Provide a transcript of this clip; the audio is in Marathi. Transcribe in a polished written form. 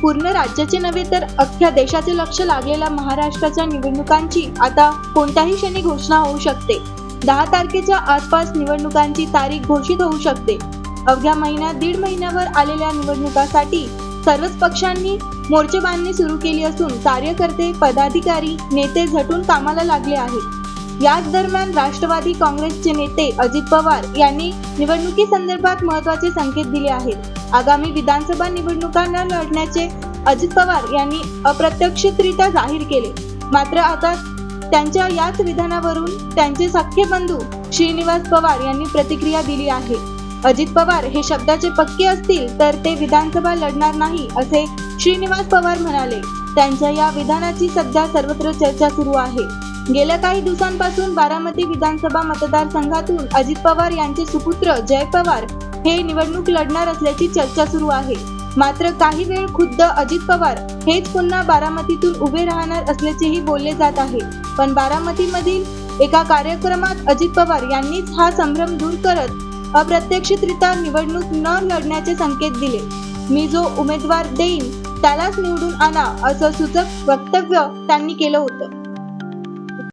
पूर्ण राज्याचे नव्हे तर अख्ख्या देशाचे लक्ष लागलेल्या महाराष्ट्राच्या निवडणुकांची आता कोणत्याही क्षणी घोषणा होऊ शकते. 10 तारखेच्या आसपास निवडणुकांची तारीख घोषित होऊ शकते. अवघ्या दीड महिन्यावर आलेल्या निवडणुकांसाठी सर्वच पक्षांनी मोर्चेबांधणी सुरू केली असून कार्यकर्ते, पदाधिकारी, नेते झटून कामाला लागले आहेत. याच दरम्यान राष्ट्रवादी काँग्रेसचे नेते अजित पवार यांनी निवडणुकीसंदर्भात महत्त्वाचे संकेत दिले आहेत. आगामी विधानसभा निवडणुकांना लढण्याचे अजित पवार यांनी अप्रत्यक्षरित्या जाहीर केले. मात्र आता त्यांच्या याच विधानावरून त्यांचे सख्खे बंधू श्रीनिवास पवार यांनी प्रतिक्रिया दिली आहे. अजित पवार हे शब्दाचे पक्के असतील तर ते विधानसभा लढणार नाही असे श्रीनिवास पवार म्हणाले. त्यांच्या या विधानाची सध्या सर्वत्र चर्चा सुरू आहे. गेल्या काही दिवसांपासून बारामती विधानसभा मतदारसंघातून अजित पवार यांचे सुपुत्र जय पवार हे निवडणूक लढणार असल्याची चर्चा सुरू आहे. मात्र काही वेळ खुद्द अजित पवार हेच पुन्हा बारामतीतून उभे राहणार असल्याचेही बोलले जात आहे. पण बारामतीमधील एका कार्यक्रमात अजित पवार यांनीच हा संभ्रम दूर करत अप्रत्यक्षरित्या निवडणूक न लढण्याचे संकेत दिले. मी जो उमेदवार देईन त्यालाच निवडून आणा असं सूचक वक्तव्य त्यांनी केलं होतं.